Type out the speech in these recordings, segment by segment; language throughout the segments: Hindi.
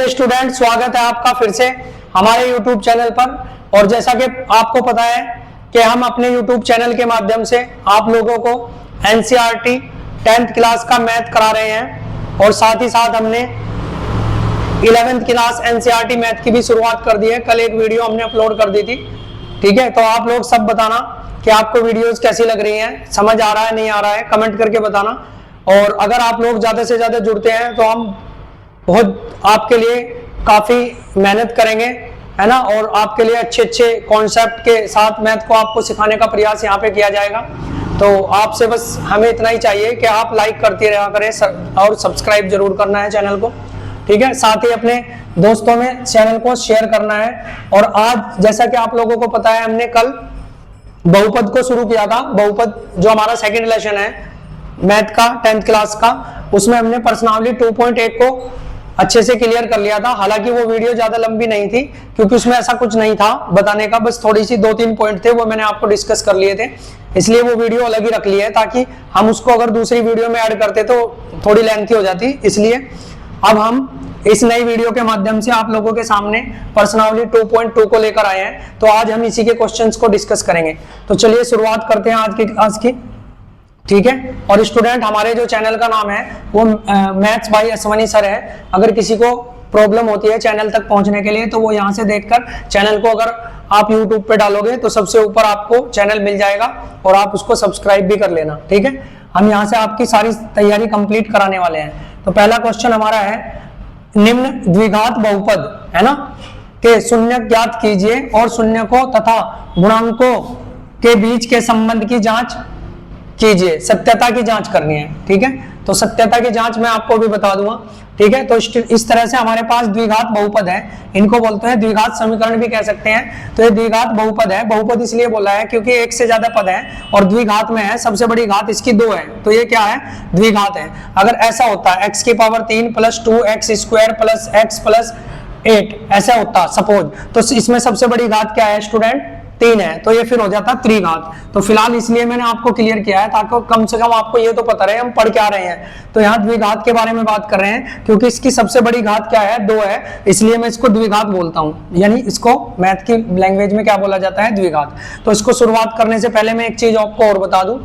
चलिए स्टूडेंट, स्वागत है आपका फिर से हमारे YouTube चैनल पर। और जैसा कि आपको पता है कि हम अपने YouTube चैनल के माध्यम से आप लोगों को NCERT 10th क्लास का मैथ करा रहे हैं और साथ ही साथ हमने 11th क्लास NCERT मैथ की भी शुरुआत कर दी है। कल एक वीडियो हमने अपलोड कर दी थी, ठीक है। तो आप लोग सब बताना कि आपको वीडियोस कैसी लग रही हैं, समझ आ रहा है नहीं आ रहा है, कमेंट करके बताना। और अगर आप लोग ज्यादा से ज्यादा जुड़ते हैं तो हम बहुत आपके लिए काफी मेहनत करेंगे, है ना। और आपके लिए अच्छे अच्छे कॉन्सेप्ट के साथ मैथ को आपको सिखाने का प्रयास यहाँ पे किया जाएगा। तो आपसे बस हमें इतना ही चाहिए कि आप लाइक करते रहा करें और सब्सक्राइब जरूर करना है चैनल को, ठीक है। साथ ही अपने दोस्तों में चैनल को शेयर करना है। और आज जैसा कि आप लोगों को पता है, हमने कल बहुपद को शुरू किया था। बहुपद जो हमारा सेकंड लेसन है मैथ का 10th क्लास का, उसमें हमने पर्सनावली 2.1 को अच्छे से क्लियर कर लिया था। हालांकि वो वीडियो ज्यादा लंबी नहीं थी क्योंकि उसमें ऐसा कुछ नहीं था बताने का, बस थोड़ी सी 2-3 पॉइंट थे, वो मैंने आपको डिस्कस कर लिए थे, इसलिए वो वीडियो अलग ही रख ली है, ताकि हम उसको अगर दूसरी वीडियो में ऐड करते तो थोड़ी लेंथी हो जाती। इसलिए अब हम इस नई वीडियो के माध्यम से आप लोगों के सामने पर्सनावली 2.2 को लेकर आए हैं। तो आज हम इसी के क्वेश्चंस को डिस्कस करेंगे। तो चलिए शुरुआत करते हैं आज की, ठीक है। और स्टूडेंट, हमारे जो चैनल का नाम है वो मैथ्स बाय अश्वनी सर है। अगर किसी को प्रॉब्लम होती है चैनल तक पहुंचने के लिए तो वो यहाँ से देखकर चैनल को अगर आप यूट्यूब पे डालोगे तो सबसे ऊपर आपको चैनल मिल जाएगा और आप उसको सब्सक्राइब भी कर लेना, ठीक है। हम यहाँ से आपकी सारी तैयारी कंप्लीट कराने वाले हैं। तो पहला क्वेश्चन हमारा है, निम्न द्विघात बहुपद है ना के शून्य ज्ञात कीजिए और शून्य को तथा गुणांकों के बीच के संबंध की जांच कीजिए। सत्यता की जांच करनी है, ठीक है। तो सत्यता की जांच मैं आपको भी बता दूंगा, ठीक है। तो इस तरह से हमारे पास द्विघात बहुपद है, इनको बोलते हैं द्विघात समीकरण भी कह सकते हैं। तो ये द्विघात बहुपद है। बहुपद इसलिए बोला है क्योंकि एक से ज्यादा पद है और द्विघात में है, सबसे बड़ी घात इसकी 2 है, तो ये क्या है, द्विघात है। अगर ऐसा होता है x की पावर 3 + 2x² + x + 8 ऐसा होता सपोज, तो इसमें सबसे बड़ी घात क्या है स्टूडेंट, 3 है, तो ये फिर हो जाता त्रिघात। तो फिलहाल इसलिए मैंने आपको क्लियर किया है ताकि कम से कम आपको ये तो पता रहे हम पढ़ क्या रहे हैं। तो यहाँ द्विघात के बारे में बात कर रहे हैं क्योंकि इसकी सबसे बड़ी घात क्या है, 2 है, इसलिए मैं इसको द्विघात बोलता हूँ। यानी इसको मैथ की लैंग्वेज में क्या बोला जाता है, द्विघात। तो इसको शुरुआत करने से पहले मैं एक चीज आपको और बता दूं,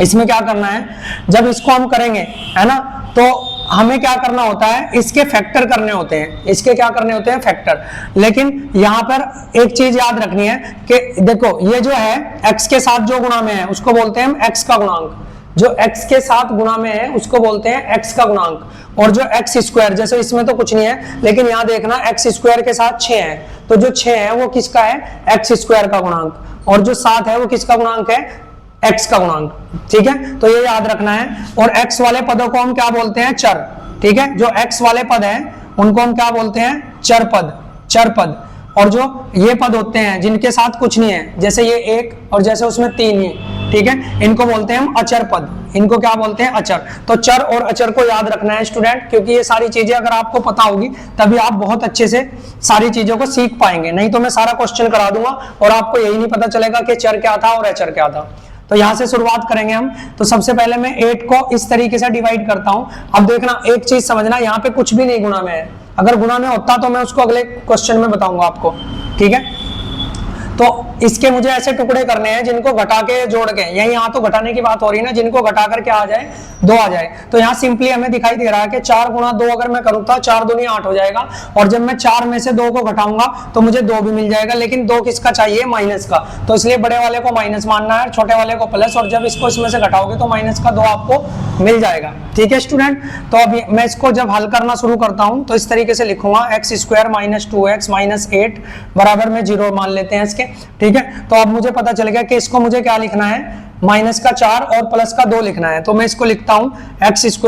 इसमें क्या करना है, जब इसको हम करेंगे, है ना, तो हमें क्या करना होता है, इसके फैक्टर करने होते हैं। इसके क्या करने होते हैं, फैक्टर। लेकिन यहां पर एक चीज याद रखनी है कि देखो ये जो है x के साथ जो गुणा में है उसको बोलते हैं हम x का गुणांक। जो x के साथ गुणा में है उसको बोलते हैं x का गुणांक। और जो x², जैसे इसमें तो कुछ नहीं है लेकिन यहाँ देखना x² के साथ 6 है, तो जो 6 है वो किसका है, x² का गुणांक। और जो 7 है वो किसका गुणांक है, x का गुणांक, ठीक है। तो ये याद रखना है। और x वाले पदों को हम क्या बोलते हैं, चर, ठीक है। जो x वाले पद हैं उनको हम क्या बोलते हैं, चर पद, चर पद। और जो ये पद होते हैं जिनके साथ कुछ नहीं है, जैसे ये 1 और जैसे उसमें 3 है, ठीक है, इनको बोलते हैं हम अचर पद। इनको क्या बोलते हैं, अचर। तो चर और अचर को याद रखना है स्टूडेंट, क्योंकि ये सारी चीजें अगर आपको पता होगी तभी आप बहुत अच्छे से सारी चीजों को सीख पाएंगे। नहीं तो मैं सारा क्वेश्चन करा दूंगा और आपको यही नहीं पता चलेगा कि चर क्या था और अचर क्या था। तो यहां से शुरुआत करेंगे हम। तो सबसे पहले मैं 8 को इस तरीके से डिवाइड करता हूं। अब देखना, एक चीज समझना, यहाँ पे कुछ भी नहीं गुणा में है। अगर गुणा में होता तो मैं उसको अगले क्वेश्चन में बताऊंगा आपको, ठीक है। तो इसके मुझे ऐसे टुकड़े करने हैं जिनको घटा के जोड़ के, यहाँ तो घटाने की बात हो रही है ना, जिनको घटा कर क्या आ जाए, 2 आ जाए। तो यहाँ सिंपली हमें दिखाई दे रहा है कि 4 × 2 अगर मैं करूँ तो 4 दूनी 8 हो जाएगा। और जब मैं 4 में से 2 को घटाऊंगा तो मुझे 2 भी मिल जाएगा, लेकिन 2 किसका चाहिए, माइनस का। तो इसलिए बड़े वाले को माइनस मानना है, छोटे वाले को प्लस। और जब इसको इसमें से घटाओगे तो माइनस का 2 आपको मिल जाएगा, ठीक है स्टूडेंट। तो अभी मैं इसको जब हल करना शुरू करता हूँ तो इस तरीके से लिखूंगा, x² - 2x - 8 बराबर में 0 मान लेते हैं इसके, ठीक है। तो अब मुझे पता चल गया कि इसको मुझे क्या लिखना है, माइनस का 4 और प्लस का 2 लिखना है। तो मैं इसको लिखता हूं x² -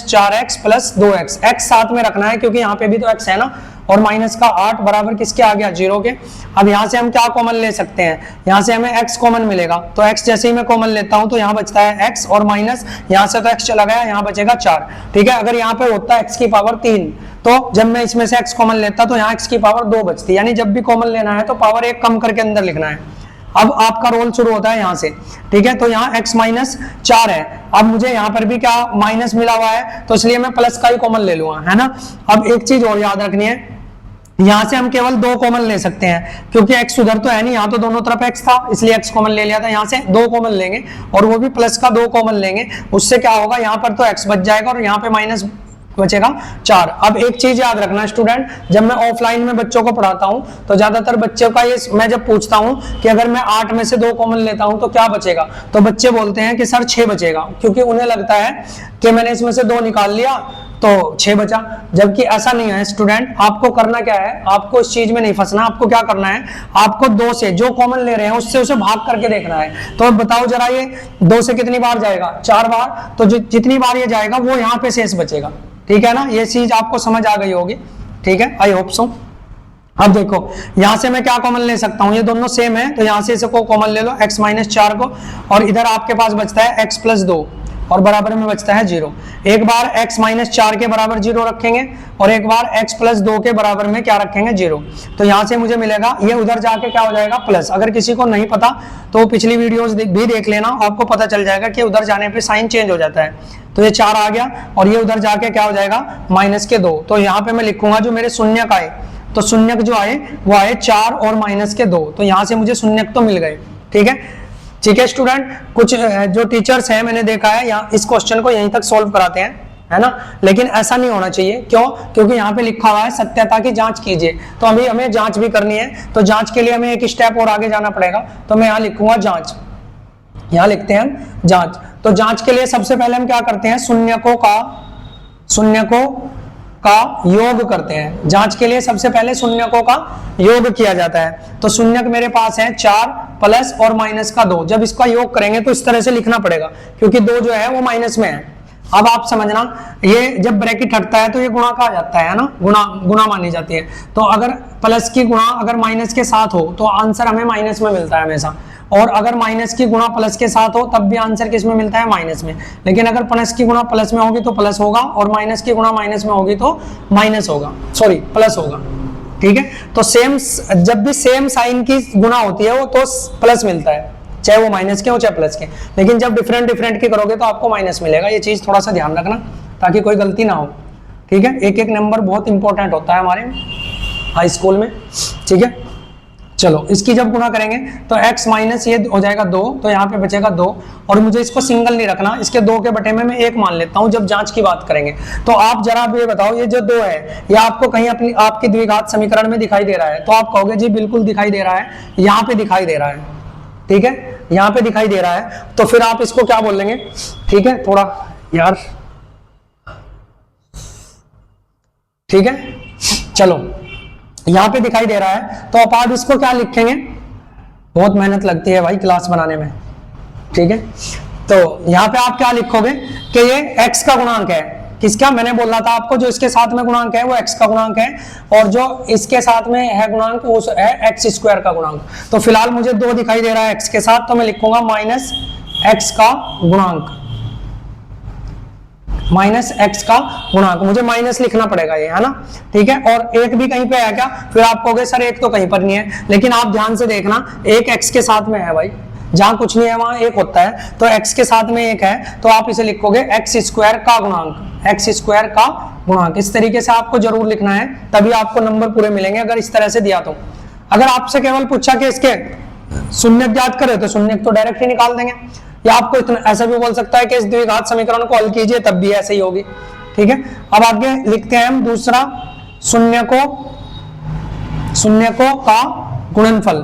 4x + 2x। x साथ में रखना है क्योंकि यहाँ पे भी तो x है ना। और माइनस का 8 बराबर किसके आ गया, 0 के। अब यहाँ से हम क्या कॉमन ले सकते हैं, यहाँ से हमें x कॉमन मिलेगा। तो x जैसे ही मैं कॉमन लेता हूँ तो यहाँ बचता है x और माइनस, यहाँ से तो x चला गया, यहाँ बचेगा 4, ठीक है। अगर यहाँ पे होता x की पावर 3 तो जब मैं इसमें से x कॉमन लेता तो यहाँ x की पावर 2 बचती। यानी जब भी कॉमन लेना है तो पावर 1 कम करके अंदर लिखना है। अब आपका रोल शुरू होता है यहाँ से, ठीक है। तो यहाँ x माइनस 4 है, अब मुझे यहाँ पर भी क्या माइनस मिला हुआ है, तो इसलिए मैं प्लस का ही कॉमन ले लूंगा, है ना। अब एक चीज और याद रखनी है, यहां से हम केवल 2 कॉमन ले सकते हैं, क्योंकि x उधर तो है नहीं, यहाँ तो दोनों तरफ x था, इसलिए x कॉमन ले लिया था। यहाँ से 2 कॉमन लेंगे और वो भी प्लस का 2 कॉमन लेंगे, उससे क्या होगा, यहाँ पर तो x बच जाएगा और यहाँ पे माइनस बचेगा 4। अब एक चीज याद रखना स्टूडेंट, जब मैं ऑफलाइन में बच्चों को पढ़ाता हूं तो ज्यादातर बच्चों का ये मैं जब पूछता हूं कि अगर मैं 8 में से 2 कॉमन लेता हूं तो क्या बचेगा, तो बच्चे बोलते हैं कि सर 6 बचेगा, क्योंकि उन्हें लगता है कि मैंने इसमें से 2 निकाल लिया तो 6 बचा, जबकि ऐसा नहीं है स्टूडेंट। आपको करना क्या है, आपको इस चीज में नहीं फंसना, आपको क्या करना है, आपको 2 से जो कॉमन ले रहे हैं उससे उसे भाग करके देखना है। तो बताओ जरा, ये 2 से कितनी बार जाएगा, 4 बार, तो जितनी बार ये जाएगा वो यहाँ पे शेष बचेगा, ठीक है ना। ये चीज आपको समझ आ गई होगी, ठीक है, आई होप सो। अब देखो यहां से मैं क्या कॉमन ले सकता हूं, ये दोनों सेम है, तो यहां से इसको कॉमन ले लो x माइनस 4 को, और इधर आपके पास बचता है x प्लस 2 और बराबर में बचता है 0। एक बार x माइनस 4 के बराबर 0 रखेंगे और एक बार x प्लस 2 के बराबर में क्या रखेंगे, 0। तो यहां से मुझे मिलेगा, ये उधर जाके क्या हो जाएगा, प्लस। अगर किसी को नहीं पता तो पिछली वीडियोस भी देख लेना, आपको पता चल जाएगा कि उधर जाने पे साइन चेंज हो जाता है। तो ये 4 आ गया और ये उधर जाके क्या हो जाएगा, माइनस के 2। तो यहाँ पे मैं लिखूंगा जो मेरे शून्यक आए, तो शून्यक जो आए वो आए 4 और माइनस के 2, तो यहाँ से मुझे शून्यक तो मिल गए, ठीक है। ठीक है स्टूडेंट, कुछ जो टीचर्स हैं मैंने देखा है यहाँ इस क्वेश्चन को यहीं तक सॉल्व कराते हैं, है ना, लेकिन ऐसा नहीं होना चाहिए। क्यों, क्योंकि यहाँ पे लिखा हुआ है सत्यता की जांच कीजिए, तो अभी हमें जांच भी करनी है, तो जांच के लिए हमें एक स्टेप और आगे जाना पड़ेगा। तो मैं यहाँ लिखूंगा जांच, यहाँ लिखते हैं हम जांच। तो जांच के लिए सबसे पहले हम क्या करते हैं, शून्यकों का योग करते हैं। जांच के लिए सबसे पहले शून्यकों का योग किया जाता है। तो शून्यक मेरे पास है 4 प्लस और माइनस का 2। जब इसका योग करेंगे तो इस तरह से लिखना पड़ेगा, क्योंकि 2 जो है वो माइनस में है। अब आप समझना, ये जब ब्रैकेट हटता है तो ये गुणा कहा जाता है ना, गुणा मानी जाती है। तो अगर प्लस की गुणा अगर माइनस के साथ हो तो आंसर हमें माइनस में मिलता है हमेशा, और अगर माइनस की गुणा प्लस के साथ हो तब भी आंसर किस में मिलता है, माइनस में। लेकिन अगर प्लस की गुणा प्लस में होगी तो प्लस होगा, और माइनस की गुणा माइनस में होगी तो माइनस होगा, सॉरी प्लस होगा, ठीक है। तो सेम, जब भी सेम साइन की गुणा होती है वो तो प्लस मिलता है, चाहे वो माइनस के हो चाहे प्लस के। लेकिन जब डिफरेंट की करोगे तो आपको माइनस मिलेगा। ये चीज थोड़ा सा ध्यान रखना ताकि कोई गलती ना हो, ठीक है। एक एक नंबर बहुत इंपॉर्टेंट होता है हमारे हाई स्कूल में, ठीक है। चलो इसकी जब गुणा करेंगे तो x माइनस ये हो जाएगा 2, तो यहाँ पे बचेगा 2, और मुझे इसको सिंगल नहीं रखना, इसके 2 के बटे में मैं 1 मान लेता हूँ जब जांच की बात करेंगे। तो आप जरा ये बताओ, ये जो 2 है ये आपको कहीं अपनी आपकी द्विघात समीकरण में दिखाई दे रहा है, तो आप कहोगे जी बिल्कुल दिखाई दे रहा है, यहाँ पे दिखाई दे रहा है, ठीक है, यहाँ पे दिखाई दे रहा है। तो फिर आप इसको क्या बोल लेंगे, ठीक है, थोड़ा यार, ठीक है। चलो यहाँ पे दिखाई दे रहा है, तो अब आप इसको क्या लिखेंगे, बहुत मेहनत लगती है भाई क्लास बनाने में, ठीक है। तो यहाँ पे आप क्या लिखोगे कि ये x का गुणांक है, किसका, मैंने बोला था आपको जो इसके साथ में गुणांक है वो x का गुणांक है, और जो इसके साथ में है गुणांक वो है x स्क्वायर का गुणांक। तो फिलहाल मुझे 2 दिखाई दे रहा है x के साथ, तो मैं लिखूंगा माइनस x का गुणांक, माइनस x का गुणांक, मुझे माइनस लिखना पड़ेगा ये, है ना, ठीक है। और एक भी कहीं पे है क्या, फिर आप कहोगे सर एक तो कहीं पर नहीं है, लेकिन आप ध्यान से देखना, एक x के साथ में है भाई, जहां कुछ नहीं है वहां एक होता है, तो x के साथ में एक है, तो आप इसे लिखोगे x स्क्वायर का गुणांक, x स्क्वायर का गुणांक। इस तरीके से आपको जरूर लिखना है, तभी आपको नंबर पूरे मिलेंगे अगर इस तरह से दिया तो। अगर आपसे केवल पूछा कि इसके शून्यक ज्ञात करे तो शून्यक तो डायरेक्ट ही निकाल देंगे, या आपको इतना ऐसा भी बोल सकता है कि इस द्विघात समीकरण को हल कीजिए तब भी ऐसे ही होगी, ठीक है। अब आगे लिखते हैं हम दूसरा, शून्यकों का गुणनफल,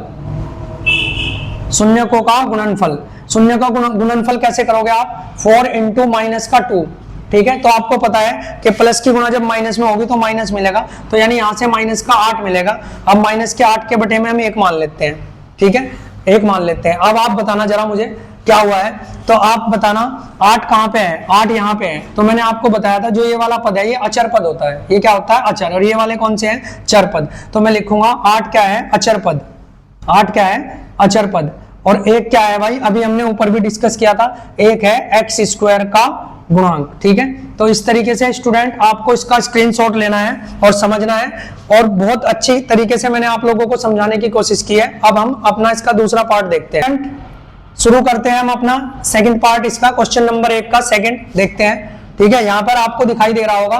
शून्यकों का गुणनफल। शून्य का गुणनफल कैसे करोगे आप, 4 इंटू माइनस का 2, ठीक है। तो आपको पता है कि प्लस की गुणा जब माइनस में होगी तो माइनस मिलेगा, तो यानी यहां से माइनस का 8 मिलेगा। अब माइनस के 8 के बटे में हम 1 मान लेते हैं, ठीक है, 1 मान लेते हैं। अब आप बताना जरा मुझे क्या हुआ है, तो आप बताना 8 कहाँ पे है, 8 यहाँ पे है। तो मैंने आपको बताया था जो ये वाला पद है ये अचर पद होता है, ये क्या होता है, अचर, और ये वाले कौन से हैं, चर पद। तो मैं लिखूंगा 8 क्या है, अचर पद, 8 क्या है, अचर पद, और 1 क्या है भाई, अभी हमने ऊपर भी डिस्कस किया था, 1 है x स्क्वायर का गुणांक। ठीक है, तो इस तरीके से स्टूडेंट आपको इसका स्क्रीनशॉट लेना है और समझना है, और बहुत अच्छी तरीके से मैंने आप लोगों को समझाने की कोशिश की है। अब हम अपना इसका दूसरा पार्ट देखते हैं। शुरू करते हैं हम अपना सेकंड पार्ट, इसका क्वेश्चन नंबर 1 का सेकंड देखते हैं। ठीक है, यहाँ पर आपको दिखाई दे रहा होगा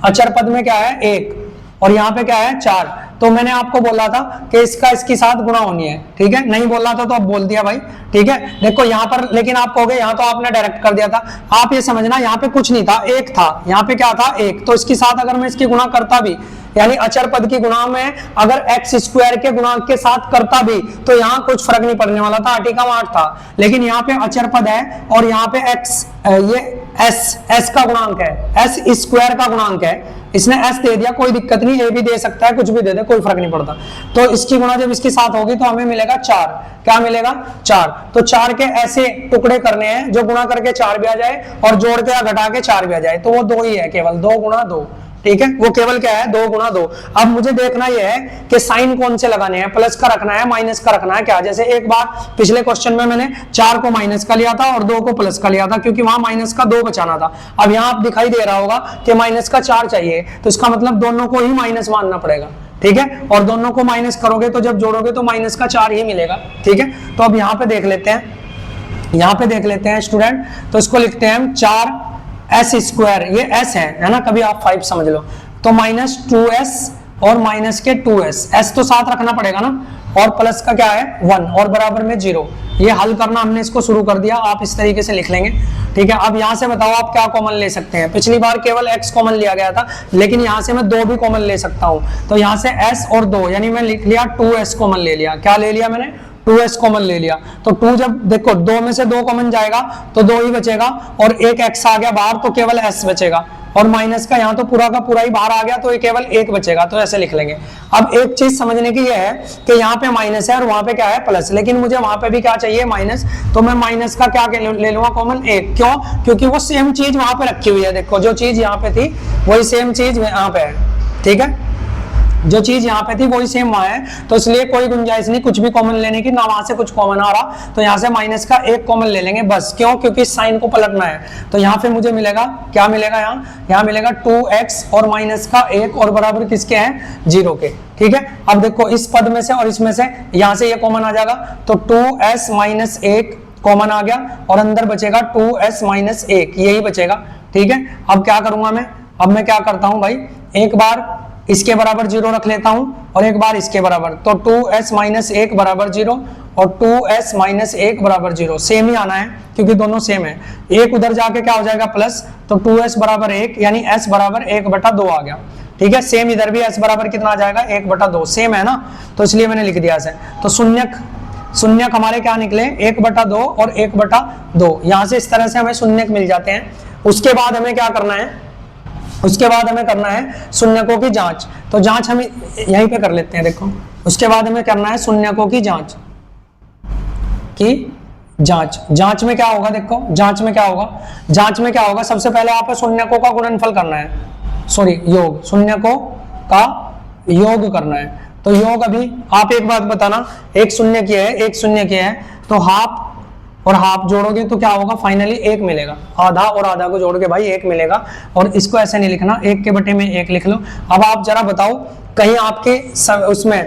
अचर पद में क्या है 1 और यहाँ पे क्या है 4। तो मैंने आपको बोला था कि इसका इसके साथ गुणा होनी है। ठीक है, नहीं बोला था तो अब बोल दिया भाई। ठीक है, देखो यहाँ पर, लेकिन आप कहोगे यहाँ तो आपने डायरेक्ट कर दिया था। आप ये समझना, यहाँ पे कुछ नहीं था, 1 था, यहाँ पे क्या था 1। तो इसके साथ अगर मैं इसकी गुणा करता भी, यानी अचर पद की गुणा में अगर एक्स स्क्वायर के गुणांक के साथ करता भी, तो यहाँ कुछ फर्क नहीं पड़ने वाला था, 8 था। लेकिन यहाँ पे अचर पद है और यहाँ पे एक्स, ये एस का गुणांक है, एस स्क्वायर का गुणांक है। इसने एस दे दिया, कोई दिक्कत नहीं, ए भी दे सकता है, कुछ भी दे दे, कोई फर्क नहीं पड़ता। तो इसकी गुणा जब इसके साथ होगी तो हमें मिलेगा 4। क्या मिलेगा 4। तो 4 के ऐसे टुकड़े करने हैं जो गुणा करके 4 भी आ जाए और जोड़ के या घटा के 4 भी आ जाए। तो वो 2 ही है, केवल 2 गुणा 2। ठीक है, वो केवल क्या है 2 गुणा 2। अब मुझे देखना यह है कि साइन कौन से लगाने हैं, प्लस का रखना है, माइनस का रखना है क्या। जैसे एक बार पिछले क्वेश्चन में मैंने 4 को माइनस का लिया था और 2 को प्लस का लिया था, क्योंकि वहां माइनस का 2 बचाना था। अब यहाँ आप दिखाई दे रहा होगा कि माइनस का 4 चाहिए, तो इसका मतलब दोनों को ही माइनस मानना पड़ेगा। ठीक है, और दोनों को माइनस करोगे तो जब जोड़ोगे तो माइनस का 4 ही मिलेगा। ठीक है, तो अब यहाँ पे देख लेते हैं, यहाँ पे देख लेते हैं स्टूडेंट। तो इसको लिखते हैं हम 4 एस स्क्वायर, ये एस है ना, कभी आप 5 समझ लो। तो माइनस 2s और माइनस के 2s, एस तो साथ रखना पड़ेगा ना, और प्लस का क्या है 1 और बराबर में 0। ये हल करना हमने इसको शुरू कर दिया, आप इस तरीके से लिख लेंगे। ठीक है, अब यहाँ से बताओ आप क्या कॉमन ले सकते हैं। पिछली बार केवल x कॉमन लिया गया था, लेकिन यहाँ से मैं 2 भी कॉमन ले सकता हूँ। तो यहाँ से s और 2, यानी मैं लिख लिया 2s कॉमन ले लिया। क्या ले लिया मैंने 2s कॉमन ले लिया। तो 2 जब देखो 2 में से 2 कॉमन जाएगा तो 2 ही बचेगा, और एक x आ गया बाहर तो केवल s बचेगा, और माइनस का यहाँ तो पूरा का पूरा ही बाहर आ गया तो ये केवल 1 बचेगा। तो ऐसे लिख लेंगे। अब एक चीज समझने की यह है कि यहाँ पे माइनस है और वहां पे क्या है प्लस, लेकिन मुझे वहां पे भी क्या चाहिए माइनस। तो मैं माइनस का क्या ले लूंगा कॉमन 1। क्यों? क्योंकि वो सेम चीज वहां पे रखी हुई है। देखो जो चीज यहाँ पे थी वही सेम चीज यहाँ पे है। ठीक है, जो चीज यहाँ पे थी वही सेम वहां है, तो इसलिए कोई गुंजाइश नहीं कुछ भी कॉमन लेने की, ना वहां से कुछ कॉमन आ रहा। तो यहाँ से माइनस का 1 कॉमन ले लेंगे बस। क्यों? क्योंकि साइन को पलटना है। तो यहाँ पे मुझे मिलेगा, क्या मिलेगा यहाँ मिलेगा 2x और माइनस का 1 और बराबर किसके हैं 0 के। ठीक है, अब देखो इस पद में से और इसमें से यहाँ से ये कॉमन आ जाएगा, तो 2s माइनस 1 कॉमन आ गया और अंदर बचेगा 2s माइनस 1, यही बचेगा। ठीक है, अब क्या करूंगा मैं, अब मैं क्या करता हूं भाई, एक बार इसके बराबर 0 रख लेता हूं और एक बार इसके बराबर। तो 2s माइनस 1 बराबर 0 और 2s माइनस 1 बराबर 0, सेम ही आना है क्योंकि दोनों सेम है। एक उधर जाके क्या हो जाएगा प्लस, तो 2s बराबर 1 यानी s बराबर 1/2 आ गया। ठीक है, सेम इधर भी s बराबर कितना आ जाएगा 1/2, सेम है ना, तो इसलिए मैंने लिख दिया ऐसे। तो शून्यक हमारे क्या निकले 1/2 और 1/2। यहां से इस तरह से हमें शून्यक मिल जाते हैं। उसके बाद हमें क्या करना है, उसके बाद हमें करना है शून्यकों की जांच। तो जांच हम यहीं पे कर लेते हैं। देखो उसके बाद हमें करना है शून्यकों की जांच जांच में क्या होगा, देखो जांच में क्या होगा, जांच में क्या होगा, सबसे पहले आपको शून्यकों का गुणनफल करना है, सॉरी योग, शून्यकों का योग करना है। तो योग अभी आप एक बात बताना, एक शून्य की है एक शून्य की है, तो हाफ और हाफ जोड़ोगे तो क्या होगा फाइनली 1 मिलेगा। आधा और आधा को जोड़ के भाई 1 मिलेगा, और इसको ऐसे नहीं लिखना, 1 के बटे में 1 लिख लो। अब आप जरा बताओ कहीं आपके उसमें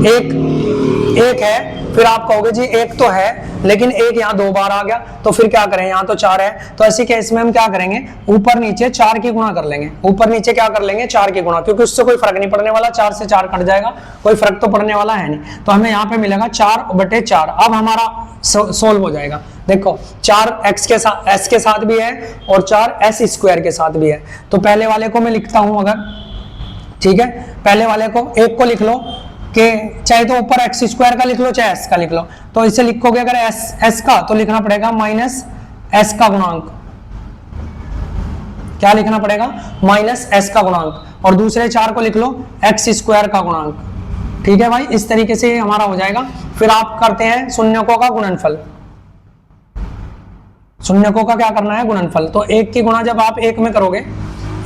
एक है, फिर आप कहोगे जी 1 तो है लेकिन 1 यहाँ 2 बार आ गया, तो फिर क्या करें, यहाँ तो 4 है, तो ऐसे केस में हम क्या करेंगे, ऊपर नीचे 4 की गुणा कर लेंगे। ऊपर नीचे क्या कर लेंगे 4 की गुणा, क्योंकि उससे कोई फर्क नहीं पड़ने वाला, 4 से 4 कट जाएगा, कोई फर्क तो पड़ने वाला है नहीं। तो हमें यहाँ पे मिलेगा 4/4। अब हमारा सोल्व हो जाएगा। देखो 4 x के साथ s के साथ भी है और 4 s स्क्वायर के साथ भी है। तो पहले वाले को मैं लिखता हूं अगर, ठीक है, पहले वाले को 1 को लिख लो कि चाहे तो ऊपर x स्क्वायर का लिख लो चाहे s का लिख लो। तो इसे लिखोगे अगर s का, तो लिखना पड़ेगा माइनस s का गुणांक। क्या लिखना पड़ेगा, माइनस s का गुणांक, और दूसरे 4 को लिख लो x स्क्वायर का गुणांक। ठीक है भाई, इस तरीके से हमारा हो जाएगा। फिर आप करते हैं शून्यकों का गुणनफल। शून्यकों का क्या करना है गुणनफल। तो 1 की गुणा जब आप 1 में करोगे,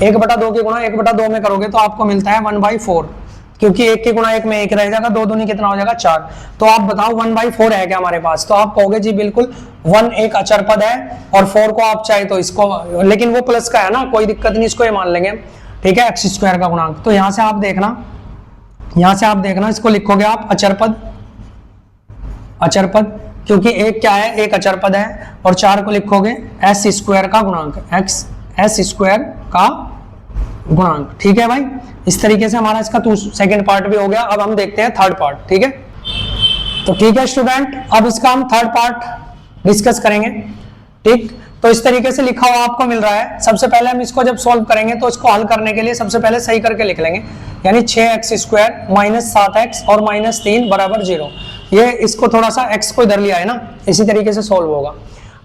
1/2 की गुणा 1/2 में करोगे तो आपको मिलता है 1/4, क्योंकि 1 की गुणा 1 में 1 रह जाएगा, 2 दूनी कितना हो जाएगा 4। तो आप बताओ 1/4 है क्या हमारे पास, तो आप कहोगे जी बिल्कुल 1 एक अचर पद है और 4 को आप चाहे तो इसको, लेकिन वो प्लस का है ना, कोई दिक्कत नहीं, इसको ये मान लेंगे, ठीक है, एक्स स्क्वायर का गुणांक। तो यहां से आप देखना इसको लिखोगे आप अचर पद, क्योंकि एक क्या है, एक अचर पद है, और 4 को लिखोगे एस स्क्वायर का गुणांक, एस स्क्वायर का गुणांक, ठीक है भाई। इस तरीके से हमारा इसका सेकंड पार्ट भी हो गया। अब हम देखते हैं थर्ड पार्ट, ठीक है। तो ठीक है स्टूडेंट, अब इसका हम थर्ड पार्ट डिस्कस करेंगे, ठीक। तो इस तरीके से लिखा हुआ आपको मिल रहा है। सबसे पहले हम इसको जब सॉल्व करेंगे तो इसको हल करने के लिए सबसे पहले सही करके लिख लेंगे, यानी 6x स्क्वायर माइनस 7x और माइनस 3 बराबर 0। ये इसको थोड़ा सा x को इधर लिया है ना, इसी तरीके से सॉल्व होगा।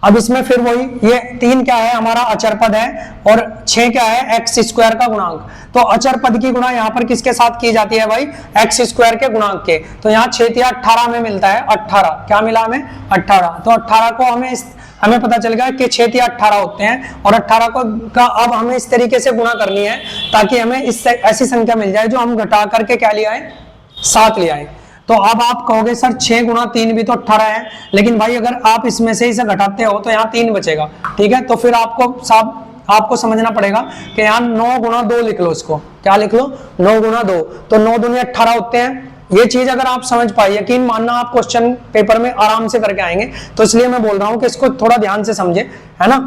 अब इसमें फिर वही, ये 3 क्या है हमारा अचर पद है और 6 क्या है एक्स स्क्वायर का गुणांक। तो अचर पद की गुणा यहाँ पर किसके साथ की जाती है भाई, एक्स स्क्वायर के गुणांक के। तो यहाँ 6 या 18 में मिलता है 18, क्या मिला हमें 18। तो 18 को हमें पता चल गया कि 6 या 18 होते हैं, और 18 को का अब हमें इस तरीके से गुणा करनी है ताकि हमें इससे ऐसी संख्या मिल जाए जो हम घटा करके क्या लिया है, 7 लिया है। तो अब आप कहोगे सर 6 गुणा 3 भी तो 18 है, लेकिन भाई अगर आप इसमें से इसे घटाते हो तो यहाँ 3 बचेगा, ठीक है। तो फिर आपको समझना पड़ेगा कि यहाँ 9 गुणा 2 लिख लो, इसको क्या लिख लो, 9 गुणा 2। तो 9 दूनी 18 होते हैं। ये चीज अगर आप समझ पाए, यकीन मानना आप क्वेश्चन पेपर में आराम से करके आएंगे, तो इसलिए मैं बोल रहा हूं कि इसको थोड़ा ध्यान से समझे, है ना।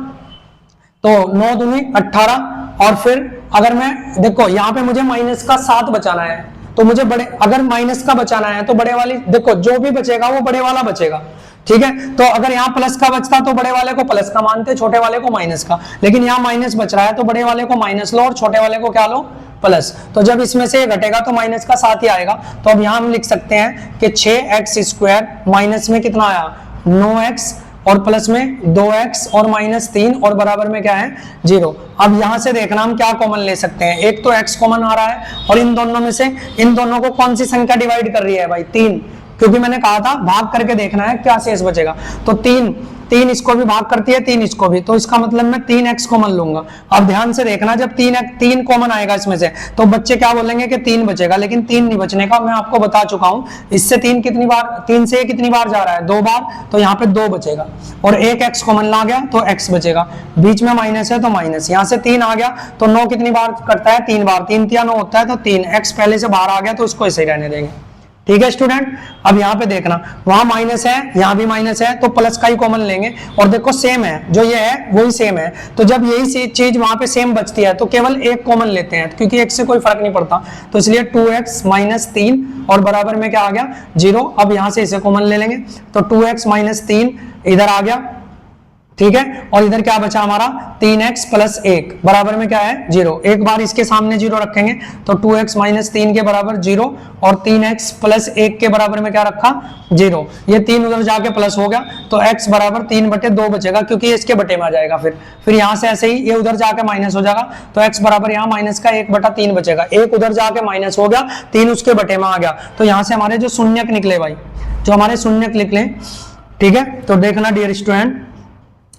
तो 9 दूनी 18, और फिर अगर मैं देखो यहाँ पे मुझे माइनस का 7 बचाना है, तो मुझे अगर माइनस का बचाना है तो बड़े वाली, देखो जो भी बचेगा वो बड़े वाला बचेगा, ठीक है। तो अगर यहाँ प्लस का बचता तो बड़े वाले को प्लस का मानते, छोटे वाले को माइनस का, लेकिन यहाँ माइनस बच रहा है तो बड़े वाले को माइनस लो और छोटे वाले को क्या लो, प्लस। तो जब इसमें से घटेगा तो माइनस का 7 ही आएगा। तो अब यहाँ हम लिख सकते हैं कि 6x स्क्वायर माइनस में कितना आया 9x, और प्लस में 2x और माइनस 3 और बराबर में क्या है 0। अब यहां से देखना हम क्या कॉमन ले सकते हैं, एक तो x कॉमन आ रहा है, और इन दोनों में से इन दोनों को कौन सी संख्या डिवाइड कर रही है भाई, 3, क्योंकि मैंने कहा था भाग करके देखना है क्या शेष बचेगा। तो 3 इसको भी भाग करती है, 3 इसको भी, तो इसका मतलब मैं 3x कॉमन लूंगा। अब ध्यान से देखना, जब 3 कॉमन आएगा इसमें से तो बच्चे क्या बोलेंगे कि 3 बचेगा, लेकिन 3 नहीं बचने का, मैं आपको बता चुका हूं। इससे 3 से कितनी बार जा रहा है, 2 बार, तो यहाँ पे 2 बचेगा, और एक x कॉमन ला गया तो x बचेगा, बीच में माइनस है तो माइनस, यहाँ से 3 आ गया तो 9 कितनी बार करता है, 3 बार, 3 या 9 होता है, तो 3x पहले से बाहर आ गया तो इसको ऐसे ही रहने देंगे, ठीक है स्टूडेंट। अब यहाँ पे देखना, वहां माइनस है, यहाँ भी माइनस है, तो प्लस का ही कॉमन लेंगे, और देखो सेम है, जो ये है वही सेम है। तो जब यही चीज वहां पे सेम बचती है तो केवल एक कॉमन लेते हैं, क्योंकि एक से कोई फर्क नहीं पड़ता, तो इसलिए 2x माइनस 3 और बराबर में क्या आ गया 0। अब यहां से इसे कॉमन ले लेंगे, तो 2x माइनस 3 इधर आ गया, ठीक है, और इधर क्या बचा हमारा 3x प्लस 1 बराबर में क्या है 0। एक बार इसके सामने 0 रखेंगे तो 2x माइनस 3 के बराबर 0, और 3x प्लस 1 के बराबर में क्या रखा 0। ये 3 उधर जाके प्लस हो गया, तो x बराबर 3/2 बचेगा, क्योंकि ये इसके बटे में आ जाएगा। फिर यहाँ से ऐसे ही ये उधर जाके माइनस हो जाएगा, तो x बराबर यहाँ माइनस का 1/3 बचेगा, 1 उधर जाके माइनस हो गया, 3 उसके बटे में आ गया। तो यहाँ से हमारे जो शून्यक निकले भाई, जो हमारे शून्यक निकले, ठीक है। तो देखना डियर स्टूडेंट,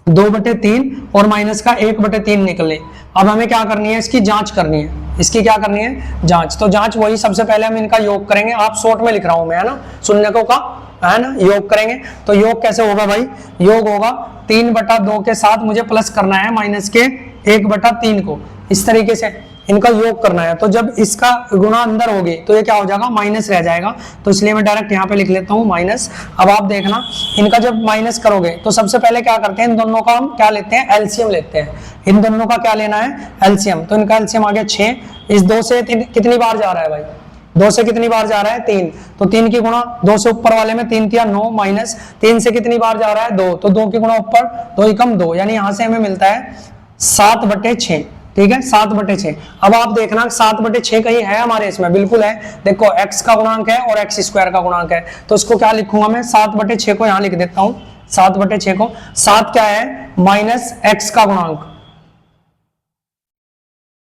2/3 और माइनस का 1/3 निकले। अब हमें क्या करनी है, इसकी जांच करनी है, इसकी क्या करनी है जांच। तो जांच वही, सबसे पहले हम इनका योग करेंगे, आप शॉर्ट में लिख रहा हूं मैं, है ना, शून्यकों का, है ना, योग करेंगे। तो योग कैसे होगा भाई, योग होगा 3/2 के साथ मुझे प्लस करना है माइनस के 1/3 को, इस तरीके से इनका योग करना है। तो जब इसका गुणा अंदर होगी तो ये क्या हो जाएगा, माइनस रह जाएगा, तो इसलिए मैं डायरेक्ट यहाँ पे लिख लेता हूँ माइनस। अब आप देखना, इनका जब माइनस करोगे तो सबसे पहले क्या करते हैं, इन दोनों का हम क्या लेते हैं, एलसीएम लेते हैं। इन दोनों का क्या लेना है, एलसीएम। तो इनका एलसीएम आ गया 6, इस 2 से कितनी बार जा रहा है भाई, 2 से कितनी बार जा रहा है 3, तो 3 की गुणा 2 से ऊपर वाले में 3 या 9 माइनस 3 से कितनी बार जा रहा है 2, तो 2 की गुणा ऊपर 2 एकम 2, यानी यहां से हमें मिलता है 7/6, ठीक है, 7/6। अब आप देखना 7/6 कहीं है हमारे इसमें, बिल्कुल है। देखो x का गुणांक है और x स्क्वायर का गुणांक है, तो इसको क्या लिखूंगा मैं, 7/6 को यहां लिख देता हूं, 7/6 को, 7 क्या है माइनस x का गुणांक,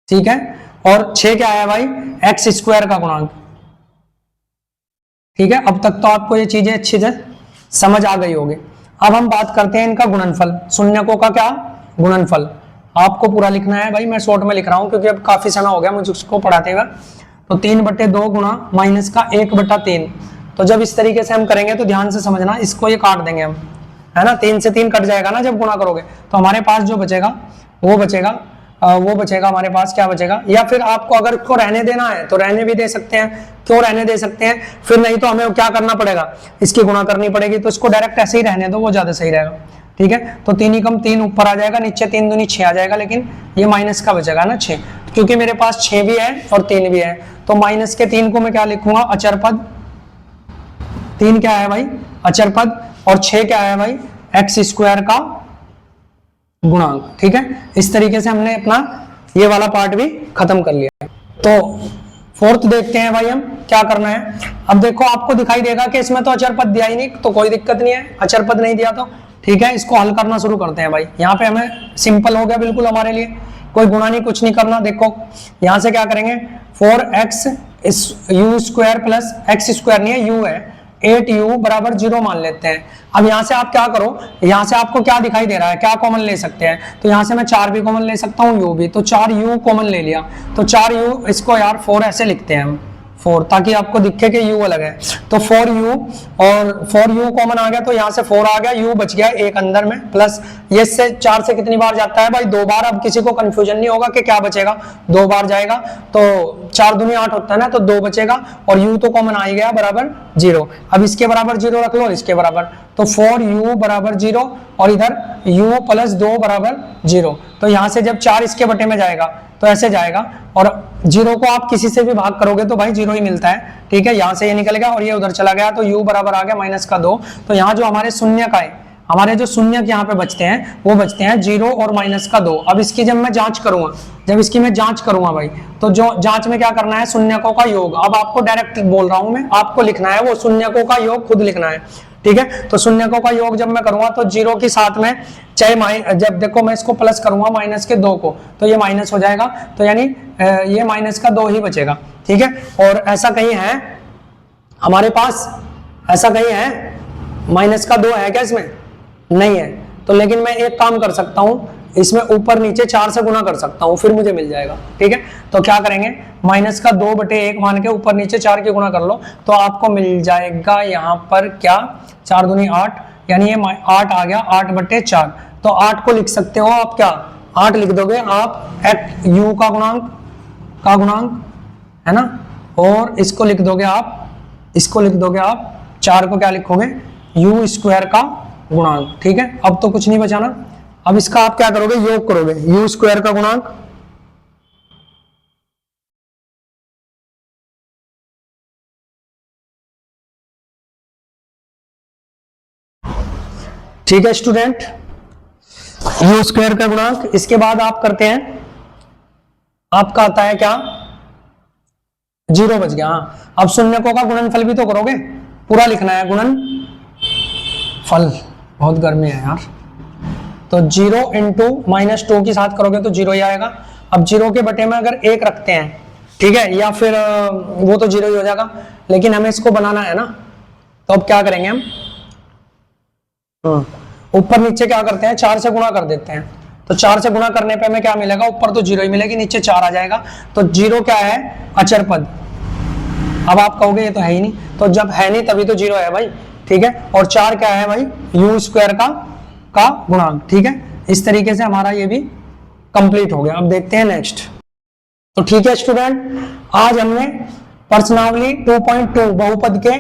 ठीक है, और 6 क्या है भाई x स्क्वायर का गुणांक, ठीक है। अब तक तो आपको ये चीजें अच्छी से समझ आ गई होगी। अब हम बात करते हैं इनका गुणनफल, शून्यकों का क्या गुणनफल, आपको पूरा लिखना है भाई, मैं शॉर्ट में लिख रहा हूं क्योंकि अब काफी समय हो गया मुझे उसको पढ़ाते हुए। तो 3/2 गुणा माइनस का 1/3, तो जब इस तरीके से हम करेंगे तो ध्यान से समझना, इसको ये काट देंगे हम, है ना, 3 से 3 कट जाएगा ना जब गुणा करोगे, तो हमारे पास जो बचेगा वो बचेगा हमारे पास क्या बचेगा। या फिर आपको अगर इसको रहने देना है तो रहने भी दे सकते हैं, क्यों रहने दे सकते हैं, फिर नहीं तो हमें क्या करना पड़ेगा, इसकी गुणा करनी पड़ेगी, तो इसको डायरेक्ट ऐसे ही रहने दो, वो ज्यादा सही रहेगा। ठीक है, तो 3 ही कम 3 ऊपर आ जाएगा, नीचे 3 दूनी 6 आ जाएगा, लेकिन ये माइनस का बचेगा ना 6, क्योंकि मेरे पास 6 भी है और 3 भी है, तो माइनस के 3 को मैं क्या लिखूंगा, अचर पद। 3 क्या है भाई, अचर पद, और 6 क्या है भाई, एक्स स्क्वायर का गुणांक। ठीक है, इस तरीके से हमने अपना ये वाला पार्ट भी खत्म कर लिया है। तो फोर्थ देखते हैं भाई हम क्या करना है। अब देखो आपको दिखाई देगा कि इसमें तो अचर पद दिया ही नहीं, तो कोई दिक्कत नहीं है, अचर पद नहीं दिया तो ठीक है, इसको हल करना शुरू करते हैं भाई। यहाँ पे हमें सिंपल हो गया बिल्कुल हमारे लिए, कोई गुणा नहीं, कुछ नहीं करना। देखो यहाँ से क्या करेंगे, 4x u square plus x square नहीं है, u है, 8u बराबर 0 मान लेते हैं। अब यहाँ से आप क्या करो, यहाँ से आपको क्या दिखाई दे रहा है, क्या कॉमन ले सकते हैं, तो यहाँ से मैं 4 भी कॉमन ले सकता हूँ, u भी, तो 4u कॉमन ले लिया, तो 4u, इसको यार 4 ऐसे लिखते हैं हम, 4, ताकि आपको दिखे कि u अलग है, तो 4u, और 4u कॉमन आ गया, तो यहाँ से 4 आ गया, u बच गया एक अंदर में, प्लस ये से 4 से कितनी बार जाता है भाई, 2 बार। अब किसी को कंफ्यूजन नहीं होगा कि क्या बचेगा, 2 बार जाएगा, तो 4 दूनी 8 होता है ना, तो 2 बचेगा, और u तो कॉमन आ ही गया बराबर 0। अब इसके बराबर 0 रख लो, इसके बराबर, तो 4u बराबर 0, और इधर u प्लस 2 बराबर 0, तो यहाँ से जब 4 इसके बटे में जाएगा तो ऐसे जाएगा, और 0 को आप किसी से भी भाग करोगे तो भाई 0 ही मिलता है। ठीक है, यहाँ से ये निकलेगा और ये उधर चला गया, तो u बराबर आ गया माइनस का 2। तो यहाँ जो हमारे शून्य का है, हमारे जो शून्य यहाँ पे बचते हैं वो बचते हैं 0 और माइनस का 2। अब इसकी जब मैं जांच करूंगा, भाई, तो जो जांच में क्या करना है, शून्यकों का योग। अब आपको डायरेक्ट बोल रहा हूं मैं, आपको लिखना है वो शून्यकों का योग, खुद लिखना है। ठीक है, तो शून्यकों का योग जब मैं करूंगा तो 0 के साथ में चाहे जब देखो मैं इसको प्लस करूंगा माइनस के 2 को, तो ये माइनस हो जाएगा, तो यानी ये माइनस का 2 ही बचेगा। ठीक है, और ऐसा कहीं है हमारे पास, ऐसा कहीं है माइनस का 2 है क्या इसमें, नहीं है, तो लेकिन मैं एक काम कर सकता हूं, इसमें ऊपर नीचे 4 से गुना कर सकता हूं, फिर मुझे मिल जाएगा। ठीक है, तो क्या करेंगे, माइनस का 2/1 मान के ऊपर नीचे 4 की गुणा कर लो, तो आपको मिल जाएगा यहाँ पर क्या, 4 दूनी 8, यानी ये 8 आ गया, 8/4। तो 8 को लिख सकते हो आप क्या, 8 लिख दोगे आप u का गुणांक है ना, और इसको लिख दोगे आप, 4 को क्या लिखोगे, u स्क्वायर का गुणांक। ठीक है, अब तो कुछ नहीं बचाना, अब इसका आप क्या करोगे, योग करोगे, u स्क्वायर का गुणांक, ठीक है स्टूडेंट, u स्क्वायर का गुणांक। इसके बाद आप करते हैं, आपका आता है क्या, 0 बच गया। हाँ, अब शून्यकों का गुणनफल भी तो करोगे, पूरा लिखना है गुणनफल, बहुत गर्मी है यार, तो 0 × -2 के साथ करोगे तो 0 ही आएगा। अब 0 के बटे में अगर 1 रखते हैं, ठीक है, या फिर वो तो 0 ही हो जाएगा, लेकिन हमें इसको बनाना है ना, तो अब क्या करेंगे हम, ऊपर नीचे क्या करते हैं, 4 से गुणा कर देते हैं, तो 4 से गुणा करने पे हमें क्या मिलेगा, ऊपर तो 0 ही मिलेगी, नीचे 4 आ जाएगा, तो 0 क्या है, अचर पद। अब आप कहोगे ये तो है ही नहीं, तो जब है नहीं तभी तो 0 है भाई। ठीक है, और 4 क्या है भाई, u स्क्वायर का गुणांक। ठीक है, इस तरीके से हमारा ये भी कंप्लीट हो गया। अब देखते हैं नेक्स्ट। तो ठीक है स्टूडेंट, आज हमने प्रश्नावली 2.2 बहुपद के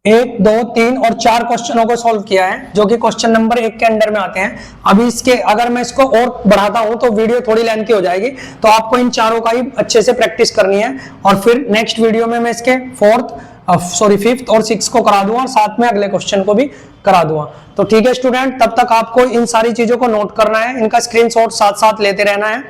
1, 2, 3 और 4 क्वेश्चनों को सॉल्व किया है, जो कि क्वेश्चन नंबर 1 के अंडर में आते हैं। अभी इसके अगर मैं इसको और बढ़ाता हूं तो वीडियो थोड़ी लेंथ की हो जाएगी, तो आपको इन चारों का ही अच्छे से प्रैक्टिस करनी है, और फिर नेक्स्ट वीडियो में मैं इसके 5th और 6th को करा दूंगा, और साथ में अगले क्वेश्चन को भी करा दूंगा। तो ठीक है स्टूडेंट, तब तक आपको इन सारी चीजों को नोट करना है, इनका स्क्रीनशॉट साथ साथ लेते रहना है,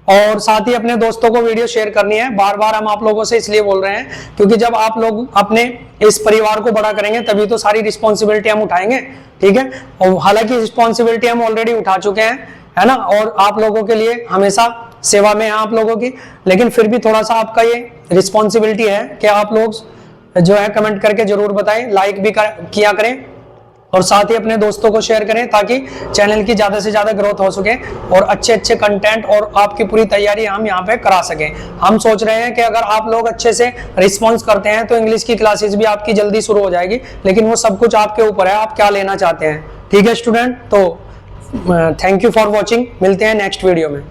और साथ ही अपने दोस्तों को वीडियो शेयर करनी है। बार बार हम आप लोगों से इसलिए बोल रहे हैं क्योंकि जब आप लोग अपने इस परिवार को बड़ा करेंगे तभी तो सारी रिस्पॉन्सिबिलिटी हम उठाएंगे। ठीक है, और हालांकि रिस्पॉन्सिबिलिटी हम ऑलरेडी उठा चुके हैं, है ना, और आप लोगों के लिए हमेशा सेवा में है आप लोगों की, लेकिन फिर भी थोड़ा सा आपका ये रिस्पॉन्सिबिलिटी है कि आप लोग जो है कमेंट करके जरूर बताएं, लाइक भी किया करें, और साथ ही अपने दोस्तों को शेयर करें, ताकि चैनल की ज्यादा से ज्यादा ग्रोथ हो सके और अच्छे अच्छे कंटेंट और आपकी पूरी तैयारी हम यहाँ पे करा सकें। हम सोच रहे हैं कि अगर आप लोग अच्छे से रिस्पॉन्स करते हैं तो इंग्लिश की क्लासेस भी आपकी जल्दी शुरू हो जाएगी, लेकिन वो सब कुछ आपके ऊपर है, आप क्या लेना चाहते हैं। ठीक है स्टूडेंट, तो थैंक यू फॉर वॉचिंग, मिलते हैं नेक्स्ट वीडियो में।